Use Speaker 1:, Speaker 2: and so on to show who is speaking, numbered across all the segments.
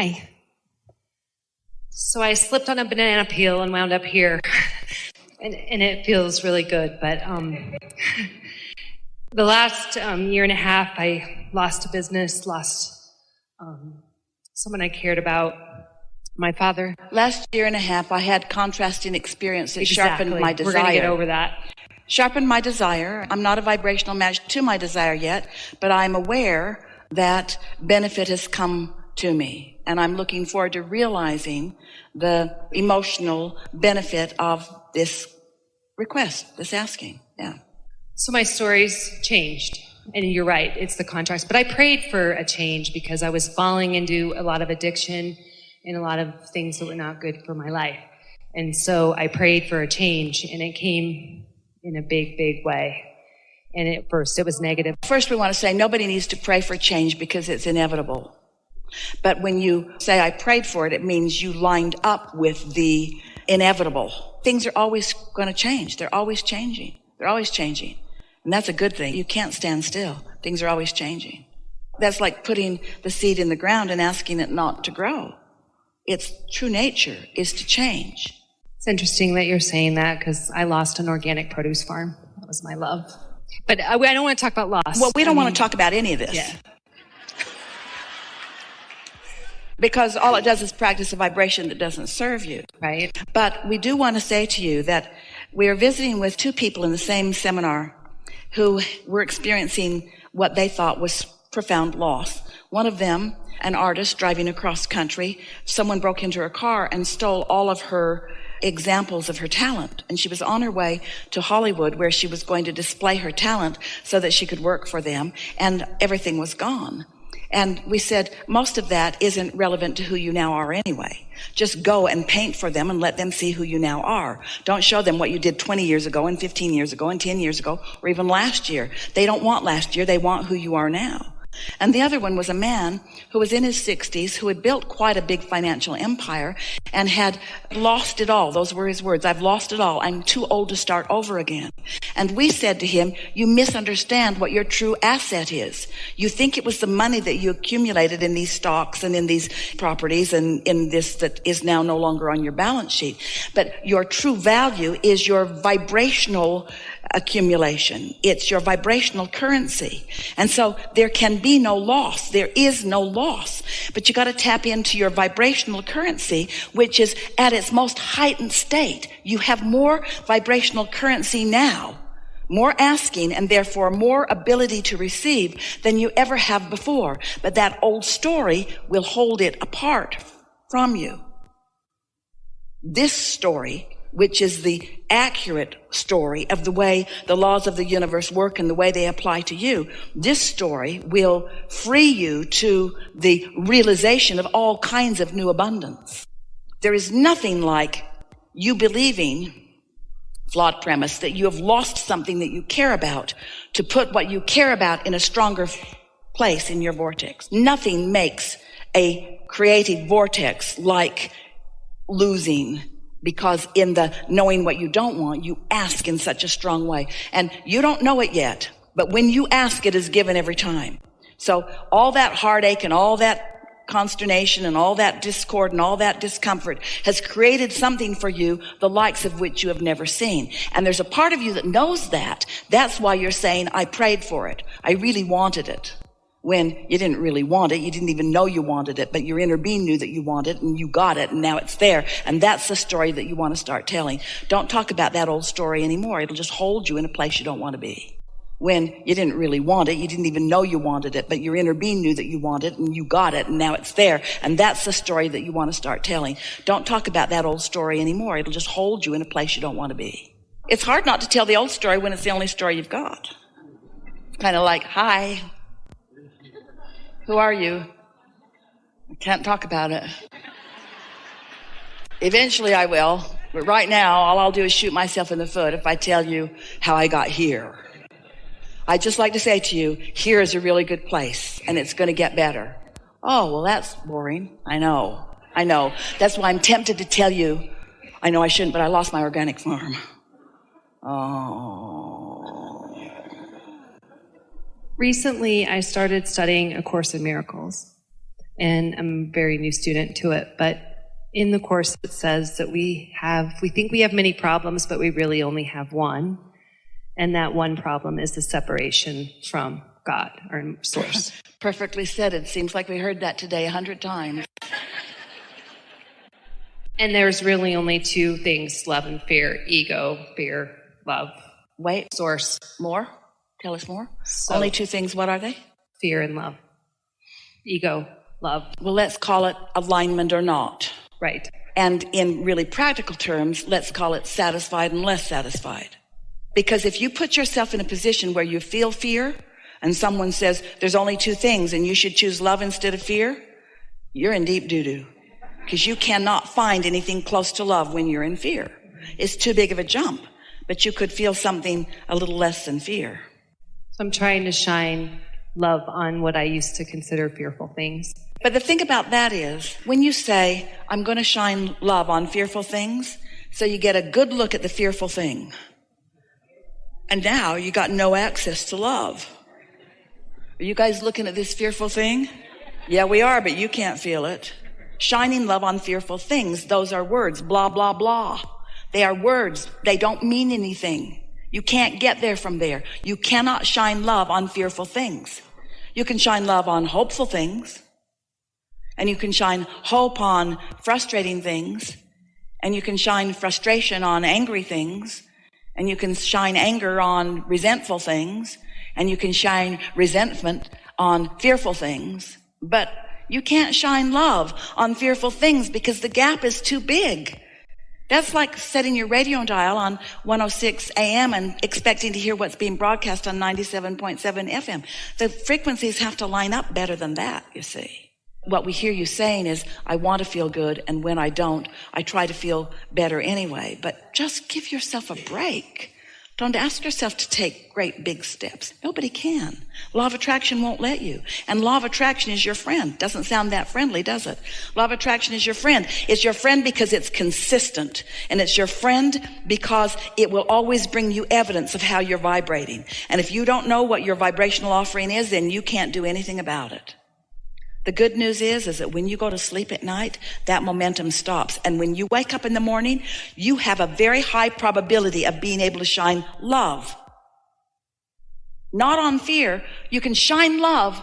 Speaker 1: Hi. So I slipped on a banana peel and wound up here. And it feels really good, but the last year and a half, I lost a business, lost someone I cared about, my father.
Speaker 2: Last year and a half, I had contrasting experiences that sharpened my desire.
Speaker 1: We're going to get over that.
Speaker 2: Sharpened my desire. I'm not a vibrational match to my desire yet, but I'm aware that benefit has come to me. And I'm looking forward to realizing the emotional benefit of this request, this asking. Yeah.
Speaker 1: So my story's changed. And you're right, it's the contrast. But I prayed for a change because I was falling into a lot of addiction and a lot of things that were not good for my life. And so I prayed for a change, and it came in a big, big way. And at first it was negative.
Speaker 2: First, we want to say nobody needs to pray for change because it's inevitable. But when you say I prayed for it, it means you lined up with the inevitable. Things are always going to change. They're always changing. They're always changing. And that's a good thing. You can't stand still. Things are always changing. That's like putting the seed in the ground and asking it not to grow. Its true nature is to change.
Speaker 1: It's interesting that you're saying that because I lost an organic produce farm. That was my love. But I don't want to talk about loss.
Speaker 2: Well, we don't want to talk about any of this.
Speaker 1: Yeah.
Speaker 2: Because all it does is practice a vibration that doesn't serve you.
Speaker 1: Right.
Speaker 2: But we do want to say to you that we are visiting with two people in the same seminar who were experiencing what they thought was profound loss. One of them, an artist driving across country, someone broke into her car and stole all of her examples of her talent. And she was on her way to Hollywood where she was going to display her talent so that she could work for them, and everything was gone. And we said, most of that isn't relevant to who you now are anyway. Just go and paint for them and let them see who you now are. Don't show them what you did 20 years ago and 15 years ago and 10 years ago or even last year. They don't want last year. They want who you are now. And the other one was a man who was in his 60s, who had built quite a big financial empire and had lost it all. Those were his words. I've lost it all. I'm too old to start over again. And we said to him, you misunderstand what your true asset is. You think it was the money that you accumulated in these stocks and in these properties and in this that is now no longer on your balance sheet. But your true value is your vibrational accumulation. It's your vibrational currency. And so there can be no loss. There is no loss. But you got to tap into your vibrational currency, which is at its most heightened state. You have more vibrational currency now, more asking, and therefore more ability to receive than you ever have before. But that old story will hold it apart from you. This story, which is the accurate story of the way the laws of the universe work and the way they apply to you, this story will free you to the realization of all kinds of new abundance. There is nothing like you believing, flawed premise, that you have lost something that you care about to put what you care about in a stronger place in your vortex. Nothing makes a creative vortex like losing, because in the knowing what you don't want, you ask in such a strong way. And you don't know it yet, but when you ask, it is given every time. So all that heartache and all that consternation and all that discord and all that discomfort has created something for you, the likes of which you have never seen. And there's a part of you that knows that. That's why you're saying, I prayed for it. I really wanted it. When you didn't really want it, you didn't even know you wanted it, but your inner being knew that you wanted it and you got it and now it's there. And that's the story that you want to start telling. Don't talk about that old story anymore. It'll just hold you in a place you don't want to be. When you didn't really want it, you didn't even know you wanted it, but your inner being knew that you wanted it and you got it and now it's there. And that's the story that you want to start telling. Don't talk about that old story anymore. It'll just hold you in a place you don't want to be. It's hard not to tell the old story when it's the only story you've got. Kind of like, hi. Who are you? I can't talk about it. Eventually I will, but right now all I'll do is shoot myself in the foot if I tell you how I got here. I'd just like to say to you, here is a really good place and it's going to get better. Oh, well, that's boring. I know. That's why I'm tempted to tell you. I know I shouldn't, but I lost my organic farm. Oh.
Speaker 1: Recently, I started studying A Course in Miracles. and I'm a very new student to it, but in the Course it says that we think we have many problems, but we really only have one, and that one problem is the separation from God, our source.
Speaker 2: Perfectly said. It seems like we heard that today 100 times.
Speaker 1: And there's really only two things, love and fear. Ego, fear, love.
Speaker 2: Wait.
Speaker 1: Source.
Speaker 2: More? Tell us more.
Speaker 1: So,
Speaker 2: only two things. What are they?
Speaker 1: Fear and love. Ego, love.
Speaker 2: Well, let's call it alignment or not.
Speaker 1: Right.
Speaker 2: And in really practical terms, let's call it satisfied and less satisfied. Because if you put yourself in a position where you feel fear and someone says there's only two things and you should choose love instead of fear, you're in deep doo-doo. Because you cannot find anything close to love when you're in fear. It's too big of a jump, but you could feel something a little less than fear.
Speaker 1: So I'm trying to shine love on what I used to consider fearful things.
Speaker 2: But the thing about that is, when you say, I'm going to shine love on fearful things, so you get a good look at the fearful thing. And now you got no access to love. Are you guys looking at this fearful thing? Yeah, we are, but you can't feel it. Shining love on fearful things, those are words, blah, blah, blah. They are words. They don't mean anything. You can't get there from there. You cannot shine love on fearful things. You can shine love on hopeful things. And you can shine hope on frustrating things. And you can shine frustration on angry things. And you can shine anger on resentful things. And you can shine resentment on fearful things. But you can't shine love on fearful things because the gap is too big. That's like setting your radio dial on 106 AM and expecting to hear what's being broadcast on 97.7 FM. The frequencies have to line up better than that, you see. What we hear you saying is, I want to feel good, and when I don't, I try to feel better anyway. But just give yourself a break. Don't ask yourself to take great big steps. Nobody can. Law of attraction won't let you. And law of attraction is your friend. Doesn't sound that friendly, does it? Law of attraction is your friend. It's your friend because it's consistent. And it's your friend because it will always bring you evidence of how you're vibrating. And if you don't know what your vibrational offering is, then you can't do anything about it. The good news is that when you go to sleep at night, that momentum stops. And when you wake up in the morning, you have a very high probability of being able to shine love. Not on fear. You can shine love.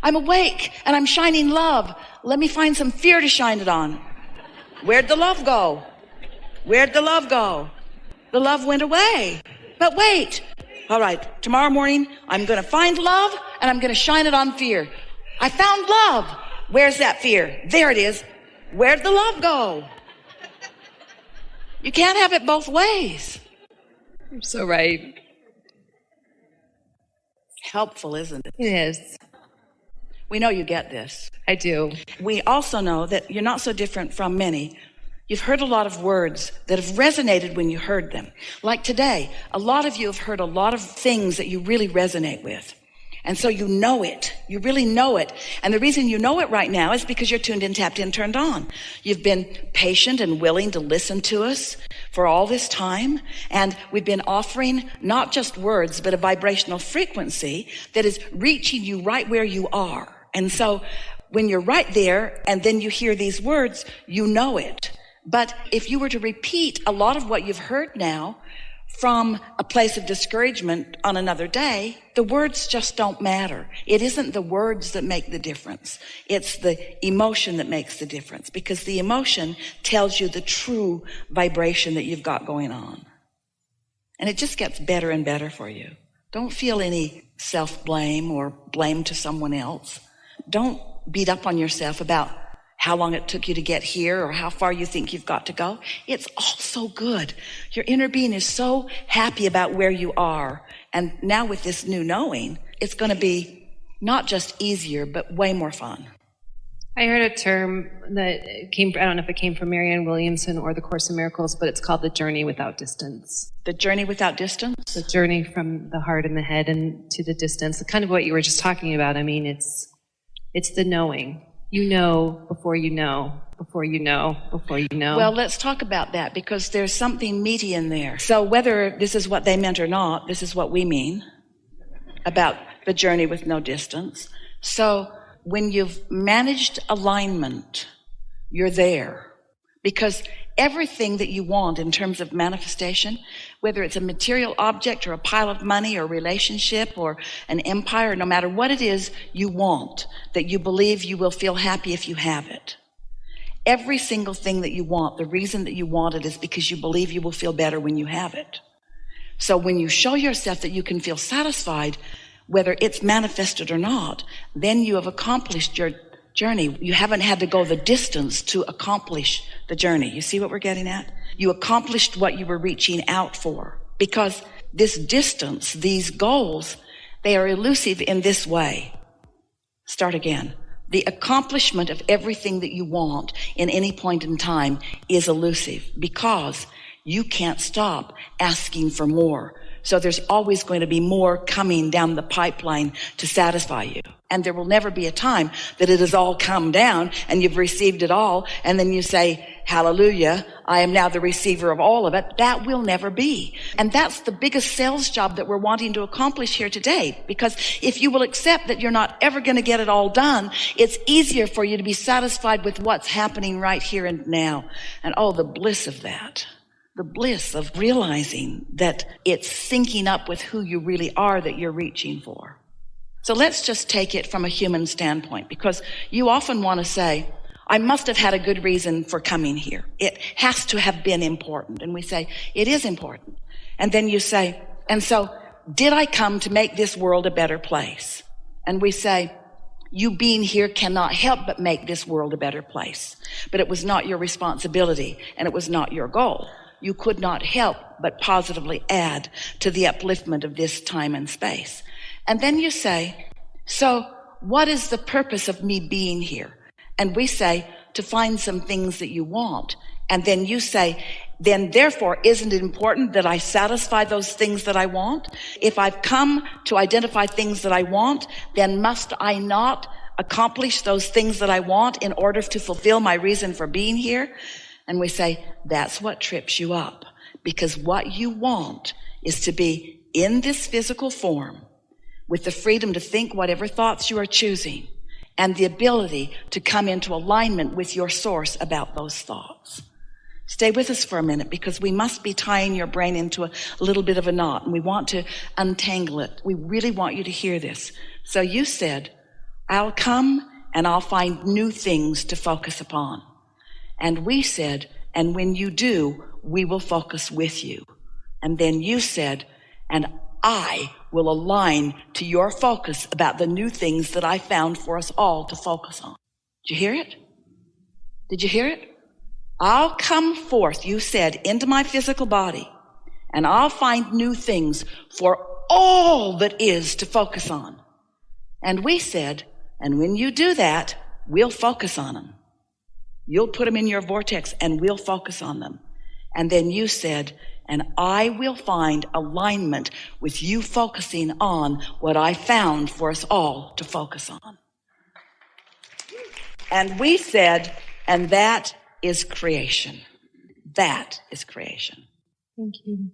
Speaker 2: I'm awake and I'm shining love. Let me find some fear to shine it on. Where'd the love go? Where'd the love go? The love went away. But wait. All right. Tomorrow morning, I'm going to find love and I'm going to shine it on fear. I found love. Where's that fear? There it is. Where'd the love go? You can't have it both ways.
Speaker 1: You're so right.
Speaker 2: It's helpful, isn't it?
Speaker 1: It is.
Speaker 2: We know you get this.
Speaker 1: I do.
Speaker 2: We also know that you're not so different from many. You've heard a lot of words that have resonated when you heard them. Like today, a lot of you have heard a lot of things that you really resonate with. And so you know it. You really know it. And the reason you know it right now is because you're tuned in, tapped in, turned on. You've been patient and willing to listen to us for all this time. And we've been offering not just words, but a vibrational frequency that is reaching you right where you are. And so when you're right there and then you hear these words, you know it. But if you were to repeat a lot of what you've heard now from a place of discouragement on another day, the words just don't matter. It isn't the words that make the difference. It's the emotion that makes the difference, because the emotion tells you the true vibration that you've got going on. And it just gets better and better for you. Don't feel any self-blame or blame to someone else. Don't beat up on yourself about how long it took you to get here or how far you think you've got to go. It's all so good. Your inner being is so happy about where you are. And now with this new knowing, it's going to be not just easier, but way more fun.
Speaker 1: I heard a term that came, I don't know if it came from Marianne Williamson or the Course in Miracles, but it's called the journey without distance.
Speaker 2: The journey without distance?
Speaker 1: The journey from the heart and the head and to the distance. Kind of what you were just talking about. I mean, it's the knowing. You know before you know, before you know, before you know.
Speaker 2: Well, let's talk about that, because there's something meaty in there. So whether this is what they meant or not, this is what we mean about the journey with no distance. So when you've managed alignment, you're there. Because everything that you want in terms of manifestation, whether it's a material object or a pile of money or a relationship or an empire, no matter what it is you want, that you believe you will feel happy if you have it. Every single thing that you want, the reason that you want it is because you believe you will feel better when you have it. So when you show yourself that you can feel satisfied, whether it's manifested or not, then you have accomplished your journey. You haven't had to go the distance to accomplish the journey. You see what we're getting at? You accomplished what you were reaching out for. Because this distance, these goals, they are elusive in this way. Start again. The accomplishment of everything that you want in any point in time is elusive because you can't stop asking for more. So there's always going to be more coming down the pipeline to satisfy you. And there will never be a time that it has all come down and you've received it all. And then you say, hallelujah, I am now the receiver of all of it. That will never be. And that's the biggest sales job that we're wanting to accomplish here today. Because if you will accept that you're not ever going to get it all done, it's easier for you to be satisfied with what's happening right here and now. And oh, the bliss of that. The bliss of realizing that it's syncing up with who you really are that you're reaching for. So let's just take it from a human standpoint, because you often want to say, I must have had a good reason for coming here. It has to have been important. And we say, it is important. And then you say, and so did I come to make this world a better place? And we say, you being here cannot help but make this world a better place. But it was not your responsibility and it was not your goal. You could not help but positively add to the upliftment of this time and space. And then you say, so what is the purpose of me being here? And we say, to find some things that you want. And then you say, then therefore, isn't it important that I satisfy those things that I want? If I've come to identify things that I want, then must I not accomplish those things that I want in order to fulfill my reason for being here? And we say, that's what trips you up. Because what you want is to be in this physical form with the freedom to think whatever thoughts you are choosing and the ability to come into alignment with your source about those thoughts. Stay with us for a minute, because we must be tying your brain into a little bit of a knot, and we want to untangle it. We really want you to hear this. So you said, I'll come and I'll find new things to focus upon. And we said, and when you do, we will focus with you. And then you said, and I will align to your focus about the new things that I found for us all to focus on. Did you hear it? Did you hear it? I'll come forth, you said, into my physical body, and I'll find new things for all that is to focus on. And we said, and when you do that, we'll focus on them. You'll put them in your vortex and we'll focus on them. And then you said, and I will find alignment with you focusing on what I found for us all to focus on. And we said, and that is creation. That is creation.
Speaker 1: Thank you.